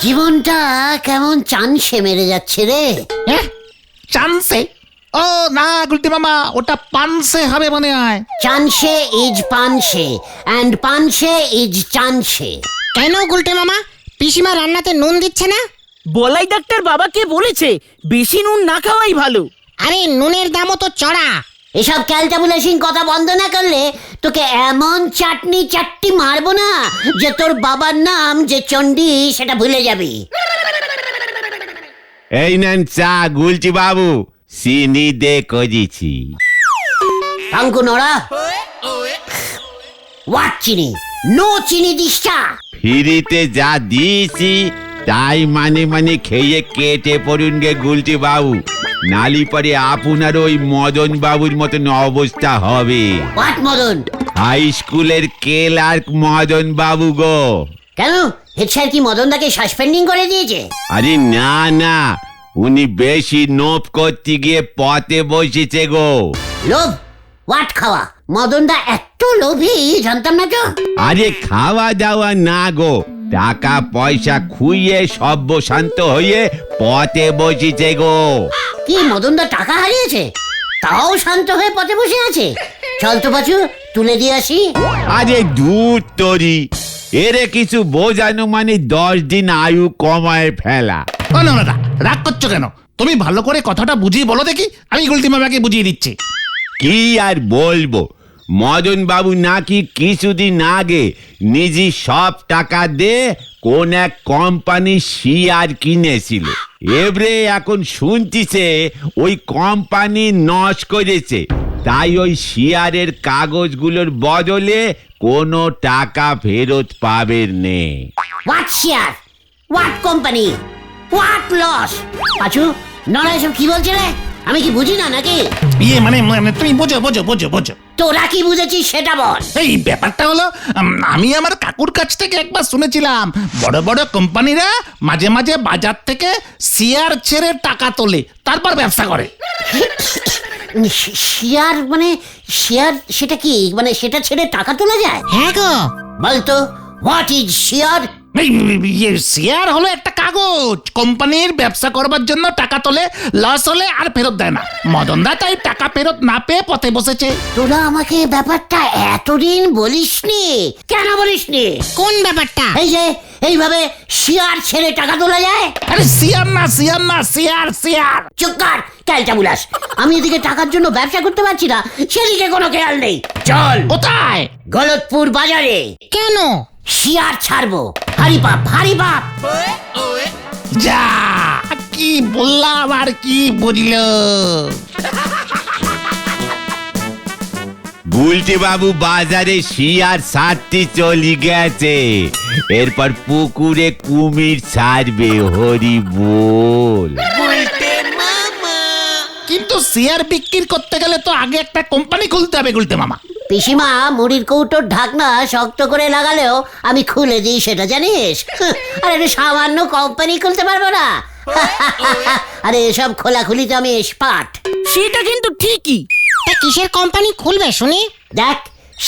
জীবনটা কেমন চানসে মেরে যাচ্ছে রে। চান্সে? ও না গুলটি মামা, ওটা পানসে হবে মনে হয়। চানসে ইজ পানসে অ্যান্ড পানসে ইজ চানসে। কেন গুলটে মামা, পিসিমা রান্নাতে নুন দিচ্ছে না? বলাই ডাক্তার বাবাকে বলেছে বেশি নুন না খাওয়াই ভালো। আরে নুনের দামও তো চড়া। এসব ক্যালটাবুলেশন কথা বন্ধ না করলে তোকে এমন চাটনি মারবো না যে তোর বাবার নাম যে চণ্ডী সেটা ভুলে যাবি। এই নেন চা গুলটি বাবু, চিনি দে করেছি। টাঙ্কু নড়া, হোয়াট চিনি? নো চিনি দিস চা। ফ্রিতে যা দিয়েছি তাই মানে খেয়ে কেটে পড়ুন গে গুলটি বাবু, নালি পরে আপনার ওই মদন বাবুর মতন অবস্থা হবে। হোয়াট মদন? হাই স্কুলের ক্লার্ক মদন বাবু গো। কেন, হেড স্যার কি মদনদাকে সাসপেন্ডিং করে দিয়েছে? আরে না না, উনি বেশি নোপ করতে গিয়ে পথে বসেছে গো। লোভ? হোয়াট খাওয়া? মদনদা এত লোভী জানতাম না তো। আরে খাওয়া দাওয়া না গো, টাকা পয়সা খুইয়ে সর্বশান্ত হয়ে পথে বসেছে গো। কি মদনদা টাকা হারিয়েছে তাও শান্ত হয়ে পথে বসে আছে? চল তো পাচু, তুলে দিয়ে আসি। আরে দূর তরি, এরে কিছু বোঝানো মানে 10 দিন আয়ু কমায় ফেলা। ও না না, রাগ করছো কেন? তুমি ভালো করে কথাটা বুঝিয়ে বলো দেখি, আমি গুলটি মামাকে বুঝিয়ে দিচ্ছি। কি আর বলবো, মদন বাবু নাকি কিছুদিন আগে নিজে সব টাকা দিয়ে কোন এক কোম্পানি শেয়ার কিনেছিল। এবারে এখন শুনতিছে ওই কোম্পানি নষ্ট করেছে, তাই ওই শেয়ারের কাগজগুলোর বদলে কোনো টাকা ফেরত পাবেন নে। What share? What company? What loss? Panchu, নড়া এসব কি বলছে রে? আমি কি বুঝি না নাকি? ইয়ে মানে তুমি বোঝো বোঝো বোঝো বোঝো। তোরা কি বুঝেছিস সেটা বল। এই ব্যাপারটা হলো, আমি আমার কাকুর কাছ থেকে একবার শুনেছিলাম বড় বড় কোম্পানিরা মাঝে মাঝে বাজার থেকে শেয়ার ছেড়ে টাকা তোলে, তারপর ব্যবসা করে। শেয়ার মানে শেয়ার সেটা কি? মানে সেটা ছেড়ে টাকা তোলা যায়? হ্যাঁ গো। বলতো হোয়াট ইজ শেয়ার? শেয়ার হলো একটা কাগজ, কোম্পানির ব্যবসা করবার জন্য টাকা তোলে, লস হলে আর ফেরত দেয় না। মদনদা তাই টাকা ফেরত না পেয়ে পথে বসেছে। তোরা আমাকে ব্যাপারটা এতদিন বলিসনি কেন? বলিসনি কোন ব্যাপারটা? এই যে এইভাবে শেয়ার ছেড়ে টাকা তোলা যায়? আরে শেয়ার না শেয়ার না, শেয়ার শেয়ার। চুপ কর ক্যালটাবুলাস। আমি এদিকে টাকার জন্য ব্যবসা করতে পারছি না, সেদিকে কোনো খেয়াল নেই। চল। কোথায়? গলতপুর বাজারে। কেন? শেয়ার ছাড়বো। হারি বাপ হারি বাপ। যা, কি বললাম আর কি বুঝলো? গুলটি বাবু বাজারে শেয়ার ছাড়তে চলে গেছে, এরপর পুকুরে কুমির ছাড়বে। হরি বল। কিন্তু শেয়ার বিক্রি করতে গেলে তো আগে একটা কোম্পানি খুলতে হবে গুলতে মামা। পিসিমা মুড়ির কৌটোর ঢাকনা শক্ত করে লাগালেও আমি খুলে দিই, সেটা জানিস? আরে এটা সামান্য কোম্পানি খুলতে পারবো না? আরে এসব খোলাখুলি তো আমি এক্সপার্ট। সেটা কিন্তু ঠিকই। তা কিসের কোম্পানি খুলবে শুনি? দেখ,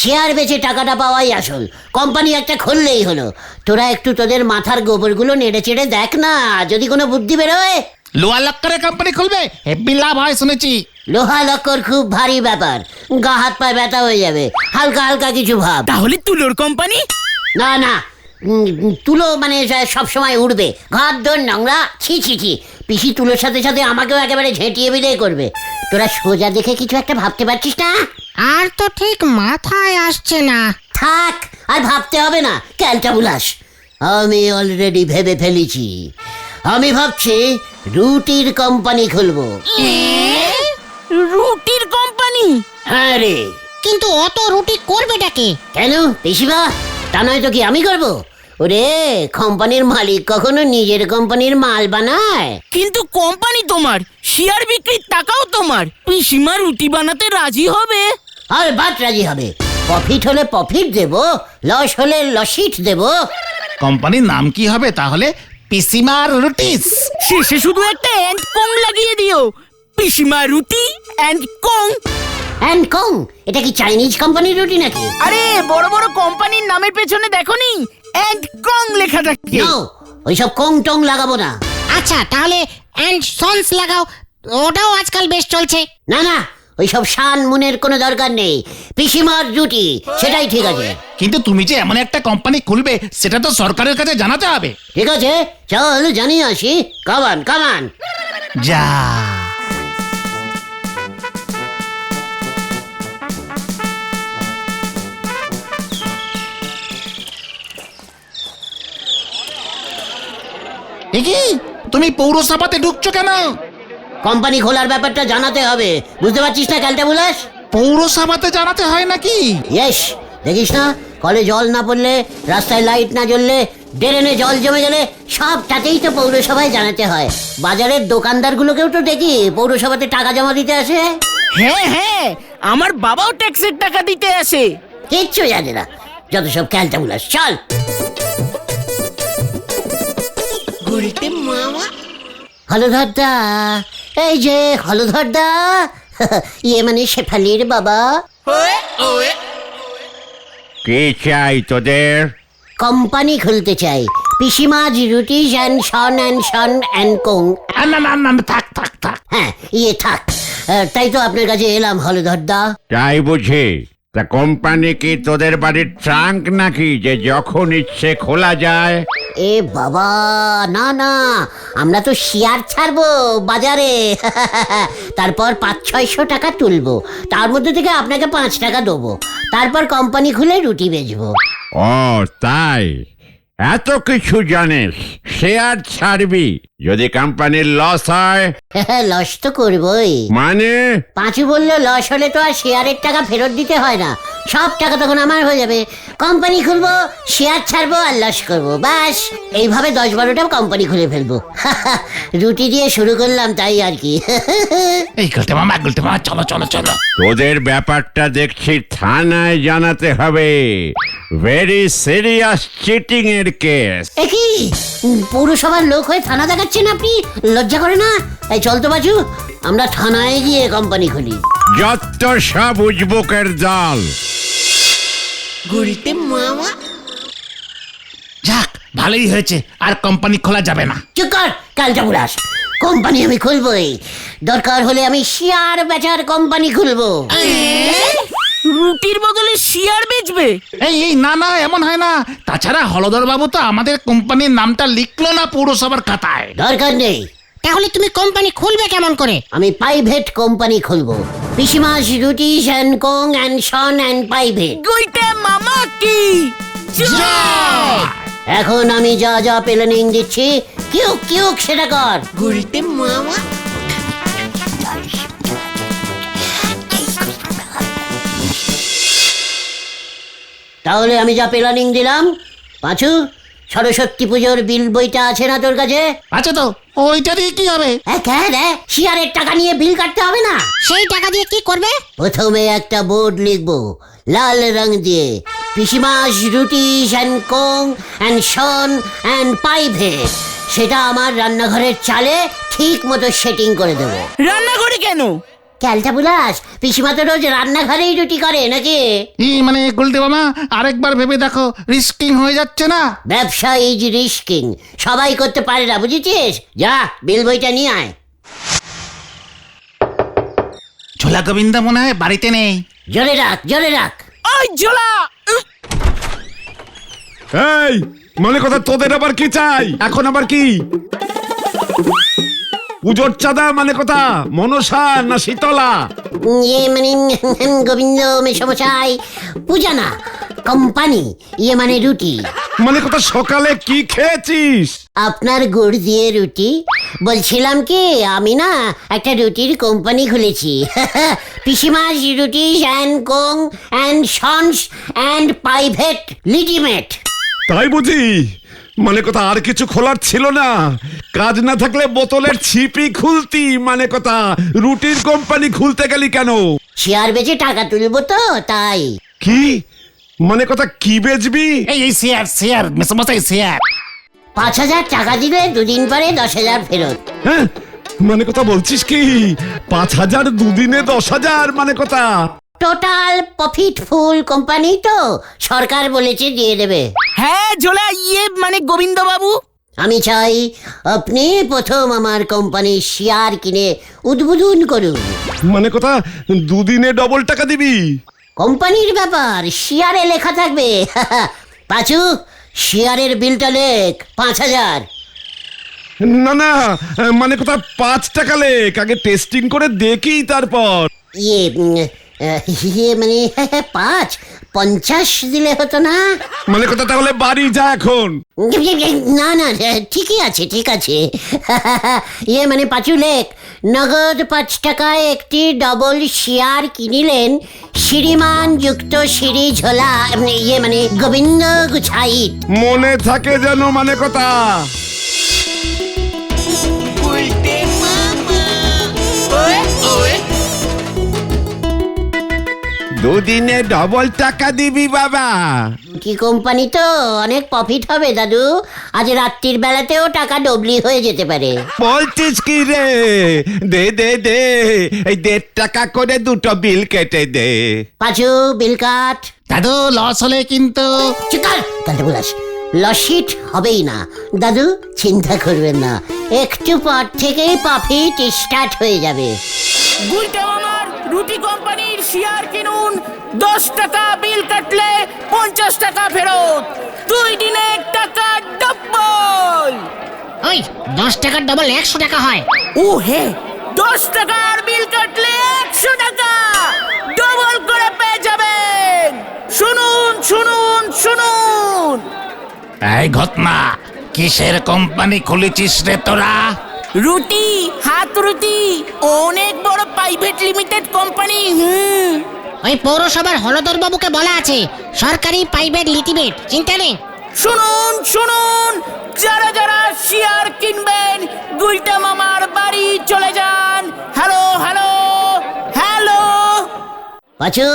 শেয়ার বেচে টাকাটা পাওয়াই আসল। কোম্পানি একটা খুললেই হলো। তোরা একটু তোদের মাথার গোবরগুলো নেড়ে চেড়ে দেখ না, যদি কোনো বুদ্ধি বেরোয়। লোহা লক্করের কোম্পানি খুলবে, হেব্বি লাভ হয় শুনেছি। লোহা লক্কর খুব ভারী ব্যাপার, গা হাত পায়ে ব্যথা হয়ে যাবে। হালকা হালকা কিছু ভাব। তাহলে তুলোর কোম্পানি? না না, তুলো মানে সব সময় উড়বে, ঘর দোর নোংরা, ছি ছি ছি। পিসি তুলোর সাথে সাথে আমাকেও একেবারে ঝেঁটিয়ে বিদায় করবে। তোরা সোজা দেখে কিছু একটা ভাবতে পারছিস না? আর তো ঠিক মাথায় আসছে না। থাক, আর ভাবতে হবে না ক্যালটাবুলাস। আমি অলরেডি ভেবে ফেলেছি। আমি ভাবছি রুটির কোম্পানি খুলবো। রুটির কোম্পানি? হ্যাঁ রে। কিন্তু অত রুটি করবেটাকে? কেন পিসিবা? তা নয় তো কি আমি করবো? ওরে, কোম্পানির মালিক কখনো নিজের কোম্পানির মাল বানায়? কিন্তু কোম্পানি তোমার, শেয়ার বিক্রির টাকাও তোমার। পিসিমা রুটি বানাতে রাজি হবে? আর বাট রাজি হবে। প্রফিট হলে প্রফিট দেব, লস হলে লসিট দেব। কোম্পানির নাম কি হবে তাহলে? পিসিমার রুটিস। শেষে শুধু একটা এন্ড কং লাগিয়ে দিও, পিসিমা রুটি এন্ড কং। এন্ড কং? এটা কি চাইনিজ কোম্পানির রুটি নাকি? আরে বড় বড় কোম্পানির নামের পেছনে দেখোনি এন্ড কং লেখা থাকে। নো, ওইসব কং টং লাগাবো না। আচ্ছা তাহলে অ্যান্ড সন্স লাগাও, ওটাও আজকাল বেশ চলছে। না না, ওইসব শান মুনের কোনো দরকার নেই। পিসিমার ডিউটি, সেটাই ঠিক আছে। কিন্তু তুমি যে এমন একটা কোম্পানি খুলবে সেটা তো সরকারের কাছে জানাতে হবে। ঠিক আছে, চল জানিয়ে আসি। কামান কামান। যা এ কি, তুমি পৌরসভাতে ঢুকছো কেন? কোম্পানি খোলার ব্যাপারটা জানাতে হবে, বুঝতে পারছিস না ক্যালটা বুলাস? পৌরসভাতে জানাতে হয় নাকি? ইয়েস, দেখিস না কলে জল না পড়লে, রাস্তায় লাইট না জ্বললে, ড্রেনে জল জমে গেলে সবটাতেই তো পৌরসভায় জানাতে হয়। বাজারের দোকানদারগুলোকেও তো দেখি পৌরসভাতে টাকা জমা দিতে আসে। হ্যাঁ হ্যাঁ, আমার বাবাও ট্যাক্সের টাকা দিতে আসে। কিচ্ছু জানে না, যত সব ক্যালটা বুলাস। চল। হলধরদা, এই যে হলধরদা, ইয়ে মানে শেফালির বাবা। কি চাই তোদের? কোম্পানি খুলতে চাই, পিসিমাজ রুটিস অ্যান্ড সন অ্যান্ড কোং। না না না না, থাক থাক থাক। হ্যাঁ ইয়ে থাক। তাই তো আপনার কাছে এলাম হলধরদা। তাই বুঝি? তা কোম্পানি কি তোদের বাড়ির ট্রাঙ্ক নাকি যে যখন ইচ্ছে খোলা যায়? এ বাবা, না না, আমরা তো শেয়ার ছাড়বো বাজারে। তারপর 500-600 টাকা তুলবো, তার মধ্যে থেকে আপনাকে 5 টাকা দেবো, তারপর কোম্পানি খুলে রুটি বেচবো। ও তাই, এত কিছু জানিস? শেয়ার ছাড়বি? যদি কোম্পানির লস হয়? লস তো করবোই। মানে? পাঁচু বললো লস হলে তো আর শেয়ারের টাকা ফেরত দিতে হয় না, সব টাকা তখন আমার হয়ে যাবে। কোম্পানি খুলবো, শেয়ার ছাড়বো আর লস করবো, ব্যাস। এইভাবে 10-12টা কোম্পানি খুলে ফেলবো। রুটি দিয়ে শুরু করলাম, তাই আর কি। এই গুলতে মামা, চলো চলো চলো। তোদের ব্যাপারটা দেখছি থানায় জানাতে হবে। ভেরি সিরিয়াস চিটিং এর কেস। এ কি, পৌরসভার লোক হয়ে থানা দেখাচ্ছেন আপনি? লজ্জা করে না? এই চল তো বাজু, আমরা থানায় গিয়ে কোম্পানি খুলি। যত সব উজবুকের দল। যাক, ভালোই হয়েছে, আর কোম্পানি খোলা যাবে না। চুপ কর কালটা বুলাস, কোম্পানি আমি খুলবই। দরকার হলে আমি শেয়ার বেচার কোম্পানি খুলবো। রুটির বদলে শেয়ার বেচবে? এই এই না না, এমন হয় না। তাছাড়া হলধর বাবু তো আমাদের কোম্পানির নামটা লিখলো না পৌরসভার খাতায়। দরকার নেই। তাহলে তুমি কোম্পানি খুলবে কেমন করে? আমি প্রাইভেট কোম্পানি খুলবো, পিসিমাস রুটিস and co and son and private. Gulte মামা কি জয়! এখন আমি যা যা প্ল্যানিং দিচ্ছি, কিউক কিউক সেটা কর। গুলটে মামা। তাহলে আমি যা প্ল্যানিং দিলাম, পাঁচু, সরস্বতী পুজোর বিল বইটা আছে না তোর কাছে? আচ্ছা, তো ওইটা দিয়ে কি হবে? শেয়ারের টাকা নিয়ে বিল কাটতে হবে না? সেই টাকা দিয়ে কি করবে? প্রথমে একটা বোর্ড লিখবো লাল রং দিয়ে, পিসিমাস রুটিস and co and son and private. সেটা আমার রান্নাঘরের চালে ঠিক মতো সেটিং করে দেবো। রান্নাঘরে কেন? ক্যালটা বুলাস, পিসিমা তো রোজ রান্নাঘরেই রুটি করে নাকি? মানে গুলতে মামা, আরেকবার ভেবে দেখো, রিস্কিং হয়ে যাচ্ছে না? ব্যবসা ইজ রিস্কিং, সবাই করতে পারে না, বুঝেছিস? যা বিল বইটা নিয়ে আয়। ঝোলা গোবিন্দা মনে হয় বাড়িতে নেই। জোরে রাখ, জোরে রাখ। ওই ঝোলা! এই মানে কথা, তোদের আবার কি চাই? এখন আবার কি? পুজোর চাঁদা মানে কথা, মনসা না শীতলা? ইয়ে মানে গোবিন্দ মেশমশাই, পূজা না, কোম্পানি, ইয়ে মানে রুটি। মানে কথা, সকালে কি খেয়েছিস? আপনার গুড় দিয়ে রুটি। বলছিলাম কি, আমি না একটা রুটির কোম্পানি খুলেছি। পিসিমাস রুটিস and co and sons and private limited. তাই বুঝি? মানে কথা, আর কিছু খোলার ছিল না? কাজ না থাকলে বোতলের ছিপি খুলতি। মানে কথা, রুটির কোম্পানি খুলতে গেলি কেন? শেয়ার বেচে টাকা তুলবো তো, তাই। কি মানে কথা, কি বেচবি? এই এই শেয়ার মেসমশাই, শেয়ার। 5,000 টাকা দিলে 2 দিন পরে 10,000 ফেরত। হ্যাঁ, মানে কথা বলছিস কি? 5,000 দুদিনে 10,000? মানে কথা, টোটাল প্রফিটফুল কোম্পানি তো, সরকার বলেছে দিয়ে দেবে। হ্যাঁ ঝোলা, ইয়ে মানে গোবিন্দ বাবু। আমি চাই আপনি প্রথম আমার কোম্পানির শেয়ার কিনে উদ্বোধন করুন। মানে কথা, দুদিনে ডবল টাকা দিবি? কোম্পানির ব্যাপার, শেয়ারে লেখা থাকবে। পাঁচু, শেয়ারের বিলটা লেখ 5,000। না না, মানে কথা 5 টাকা লেখ, আগে টেস্টিং করে দেখি তারপর। ইয়ে মানে 50 দিলে হতো না? মানে কথা তাহলে বাড়ি যা এখন। না না, ঠিকই আছে, ঠিক আছে। মানে পাঁচু লেখ, নগদ 5 টাকায় একটি ডবল শেয়ার কিনিলেন শ্রীমান যুক্ত সিঁড়ি ঝোলা, মানে গোবিন্দ গুছাইত। মনে থাকে যেন, মানে কথা। দুদিনে ডবল টাকা দিবি বাবা? কি কোম্পানি তো, অনেক প্রফিট হবে দাদু। আজ রাত্রির বেলাতেও টাকা ডবলি হয়ে যেতে পারে। বলছিস কি রে? দে দে দে, এই 1.5 টাকা করে দুটো বিল কেটে দে। পাঁচু, বিল কাট। দাদু লস হলে কিন্তু। চিকার কালতে বলাস, লসিট হবেই না দাদু, চিন্তা করবেন না, একটু পর থেকেই প্রফিট স্টার্ট হয়ে যাবে। গুলটে মামার রুটি কোম্পানির শেয়ার কিনুন, 10 টাকা বিল কাটলে 50 টাকা ফেরত, 2 দিনে টাকা ডবল। ওই 10 টাকার ডবল 100 টাকা হয়। ও হে, 10 টাকার বিল কাটলে 100 টাকা ডবল করে পেয়ে যাবেন। শুনুন শুনুন শুনুন। এই ঘটনা, কিসের কোম্পানি খুলেছিস রে তোরা? রুটি, হাত রুটি, অনেক বড় প্রাইভেট লিমিটেড কোম্পানি। ওই পৌরসভার হলদর বাবুকে বলা আছে, সরকারি প্রাইভেট লিমিটেড, চিন্তা নেই। শুনুন শুনুন, যারা যারা শেয়ার কিনবেন গুলটে মামার বাড়ি চলে যান। Hello hello hello. পাঁচু,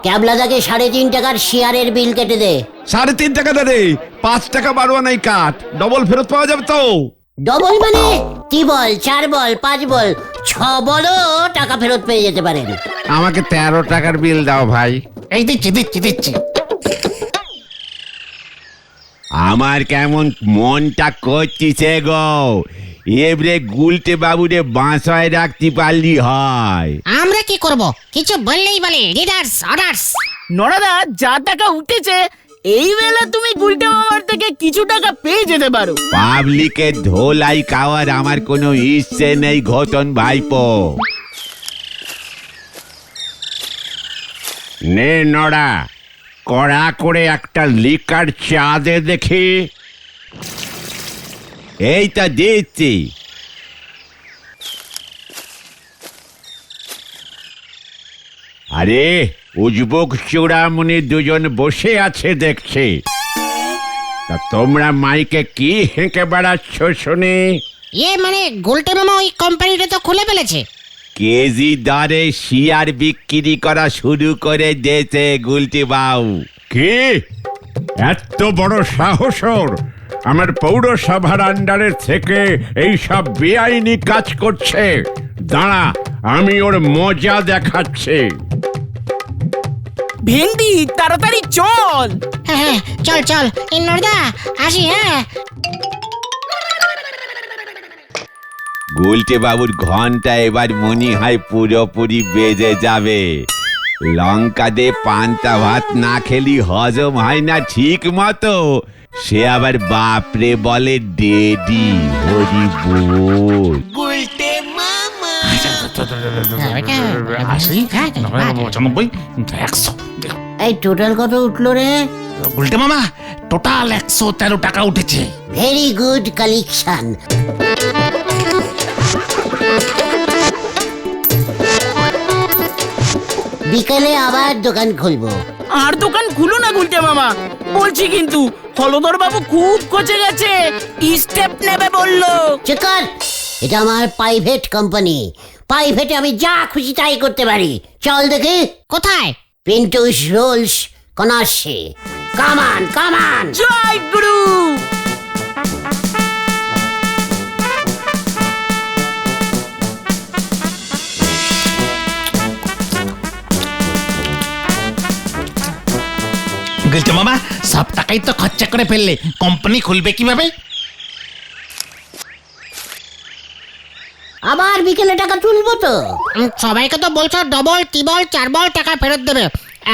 ক্যাবলাদাকে 3.5 টাকার শেয়ারের বিল কেটে দে। 3.5 টাকা দে রে, 5 টাকা বাড়ুয়া নাই কাট, ডবল ফেরত পাওয়া যাবে তো? ডবল মানে 3 বল, 4 বল, 5 বল, 6 বলও টাকা ফেরত পেয়ে যেতে পারেন। আমাকে 13 টাকার বিল দাও ভাই। এই দিচ্ছি দিচ্ছি দিচ্ছি। আমার কেমন মনটা করছিছে গো, এবারে গুলটে বাবুরে বাঁচায় রাখতে পারলি হয়। আমরা কি করব? কিছু বললেই বলে লিডার্স অর্ডার্স। নড়াদা, যা টাকা উঠেছে এই বেলা তুমি গুলটে মামার থেকে কিছু টাকা পেয়ে যেতে পারো। পাবলিকের ধোলাই খাওয়ার আমার কোনো ইচ্ছে নেই ঘটন ভাইপো। নে নড়া, কড়া করে একটা লিকার চা দে দেখি। এইটা দিচ্ছি। আরে উজবুক চূড়ামণি দুজন বসে আছে দেখছি। তা তোমরা মাইকে কি হেঁকে বেড়াচ্ছ শুনি? মানে গোলটে মামা ওই কোম্পানিটা তো খুলে ফেলেছে। কেজি দরে শেয়ার বিক্রি করা শুরু করে দিয়েছে গুলটি বাবু। কি এত বড় সাহস ওর? আমার পৌরসভার আন্ডারে থেকে এই সব বেআইনি কাজ করছে। দাঁড়া, আমি ওর মজা দেখাচ্ছি। ভেন্ডি, তাড়াতাড়ি চল। হ্যাঁ হ্যাঁ, চল চল। এই নর্দা, আসি। হ্যাঁ, গুলটে বাবুর ঘন্টা এবার মনে হয় পুরোপুরি বেজে যাবে। লঙ্কা দিয়ে পান্তা ভাত না খেলি হজম হয় না ঠিক মতো। সে আবার বাপরে বলে ডেডি, হরি বল। 80, 95, 100। এই টোটাল কত উঠলো রে? উল্টে মামা, টোটাল 113 টাকা উঠেছে। Very good collection. বিকেলে আবার দোকান খুলবো। আর দোকান খুলো না গুলটে মামা, বলছি কিন্তু হলদর বাবু খুব খচে গেছে, স্টেপ নেবে বললো। চেকার, এটা আমার প্রাইভেট কোম্পানি, প্রাইভেটে আমি যা খুশি তাই করতে পারি। চল দেখি কোথায়? পিন্টুস রোলস কনার্সে। কামান কামান। জয় গুরু। গুলটে মামা, সব টাকাই তো খরচা করে ফেললে, কোম্পানি খুলবে কিভাবে? আবার বিকেলে টাকা তুলবো তো। সবাইকে তো বলছো ডবল ত্রিবল চারবল টাকা ফেরত দেবে,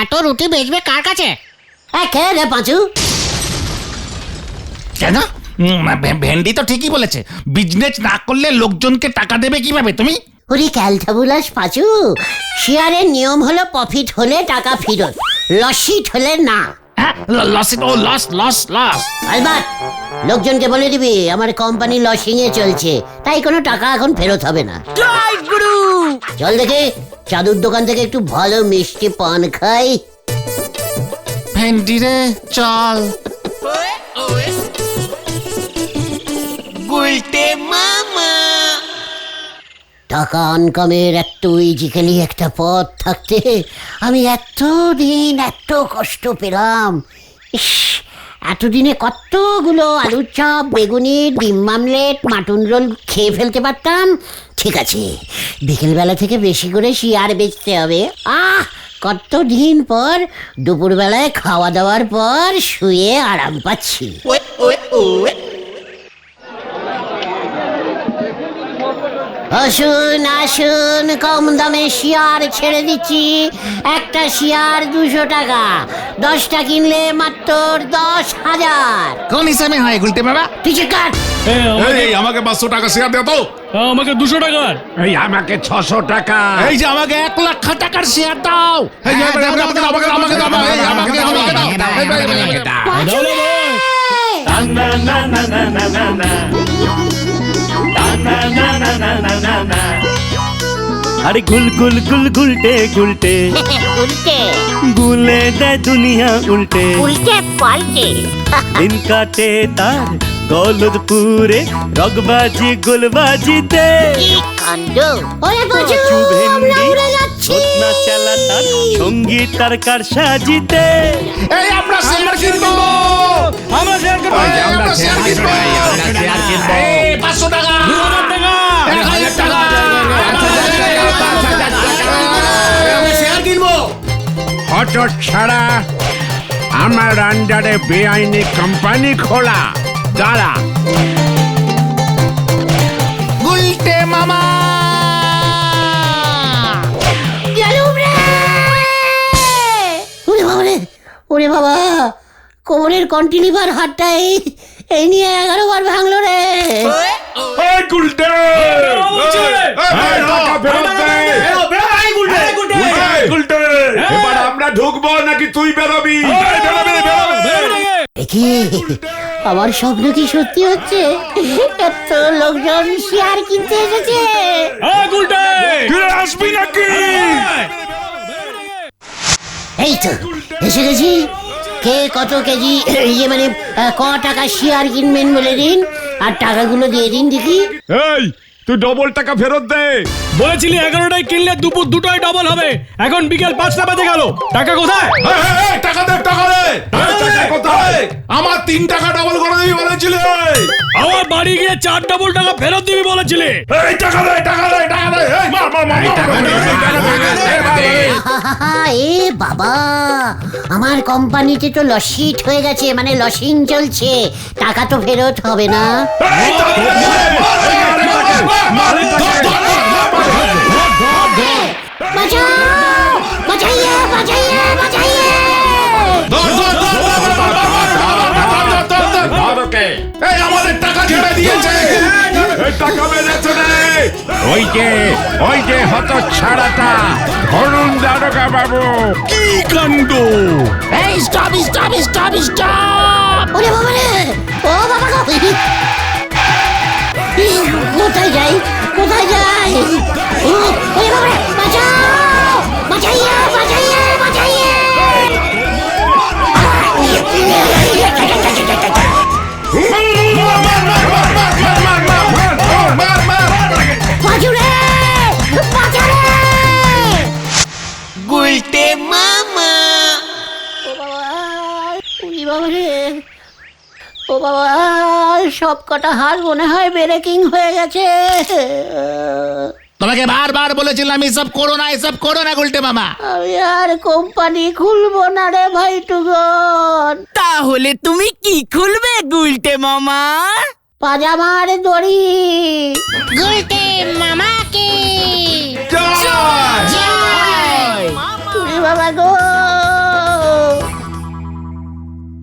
এত রুটি বেচবে কার কাছে? খেয়ে রে পাঁচু। কেন? ভেন্ডি তো ঠিকই বলেছে, বিজনেস না করলে লোকজনকে টাকা দেবে কিভাবে তুমি? ওরে ক্যালটা বুলাস পাঁচু, শেয়ারের নিয়ম হলো প্রফিট হলে টাকা ফেরত, লসিট হলে না। হ্যাঁ, লস লস লস। আলবাত লোকজনকে বলে দিবি আমার কোম্পানি লসিং এ চলছে, তাই কোনো টাকা এখন ফেরত হবে না। জয় গুরু। চল দেখে চাদুর দোকান থেকে একটু ভালো মিষ্টি পান খাই। ভেন্ডি রে চল। টাকা আনকামের এত ইজিক্যালি একটা পথ থাকতে আমি এতদিন এত কষ্ট পেলাম। ইস, এতদিনে কতগুলো আলুর চপ, বেগুনি, ডিম মামলেট, মাটন রোল খেয়ে ফেলতে পারতাম। ঠিক আছে, বিকেলবেলা থেকে বেশি করে শিয়ার বেচতে হবে। কতদিন পর দুপুরবেলায় খাওয়া দাওয়ার পর শুয়ে আরাম পাচ্ছি। আসুন আসুন, কম দামে শিয়ার ছেড়ে দিচ্ছি। একটা শিয়ার 200 টাকা, 10টা কিনলে মাত্র 10,000। কোন হিসাবে হয় গুলটে বাবা? তুই কাট। এই আমাকে 500 টাকা শেয়ার দে তো। আমাকে 200 টাকার। এই আমাকে 600 টাকা। এই যে আমাকে 1 লাখ টাকার শেয়ার দাও। এই আমাকে দাও, আমাকে দাও, আমাকে দাও, আমাকে দাও। দাও না ভাই। अरे गुल गुल गुल गुलटे गुलटे উল্টে गुले दे दुनिया उल्टे উল্টে পাল্টে। दिन काटे तार गौलदपुरे रगबाजी गुलबाजीते কি কাণ্ড! ওরে বাজু, কচু আমরা ভেন্ডি উড়ে যাচ্ছি। ঘটনা চালা তার সঙ্গীত তার কার সাজিতে এই আমরা শেয়ার কিনবো। আমরা শেয়ার করব। আমরা শেয়ার কিনবো। এই 500 টাকা। 2000 টাকা। 1000 টাকা। হট ছাড়া আমার আন্ডারে বেআইনি কোম্পানি খোলা, দাঁড়া। গুলটে মামা। গেলুম রে! ওরে বাবা রে, ওরে বাবা, কোমরের কন্টিলিভার হাতটা এই নিয়ে 11 বার ভাঙলো রে। এই গুলটে, এই টাকা ফেরত দে। এই গুলটে, এবার আমরা ঢুকবো নাকি তুই বেরোবি? কি আমার স্বপ্ন কি সত্যি হচ্ছে? এত লোকজন শেয়ার কিনতে এসেছে। গুলটে তুই আসবি নাকি? এই তো এসে গেছি। কে কত কেজি ইয়ে মানে ক টাকা শেয়ার কিনবেন বলে দিন, আর টাকাগুলো দিয়ে দিন দেখি। এই তুই ডবল টাকা ফেরত দে। বলেছিলি 11টায় কিনলে দুপুর 2টায় ডবল হবে, এখন বিকেল 5টা বাজে গেল, টাকা কোথায়? এই, টাকা দে, টাকা দে। টাকা কোথায়? আমার 3 টাকা ডবল করে দিবি বলেছিলি। আমার বাড়ি গিয়ে 4 ডবল টাকা ফেরত দিবি বলেছিলি। এই টাকা দে, টাকা দে, টাকা দে। এই মার মার মার। আহাহাহা, এ বাবা, আমার কোম্পানিতে তো লসিট হয়ে গেছে, মানে লসিং চলছে, টাকা তো ফেরত হবে না। বাঁচাও! বাঁচাইয়ে, বাঁচাইয়ে, বাঁচাইয়ে! এই আমাদের টাকা ছেড়ে দিয়েছে। এই টাকা মেরেছে রে। ওই যে হত ছাড়াটা ধরুন দারোগা বাবু। কি কাণ্ড! এই স্টপ স্টপ স্টপ স্টপ। ওরে বাবা রে, ও বাবা গো! কোথায় যাই, কোথায় যাই? ওরে বাবা রে, বাঁচাও! বাঁচাইয়ে, বাঁচাইয়ে, বাঁচাইয়ে! বাঁচু রে! বাঁচা রে! গুলটে মামা। ও বাবা, উনি বাবা রে! ও বাবা, সব কটা হাত মনে হয় ব্রেকিং হয়ে গেছে। তোমাকে বারবার বলেছিলাম এসব করো না, এসব করো না গুলটে মামা। আমি আর কোম্পানি খুলবো না রে ভাই টুগন। তাহলে তুমি কি খুলবে গুলটে মামা? পাজামার দড়ি। গুলটে মামা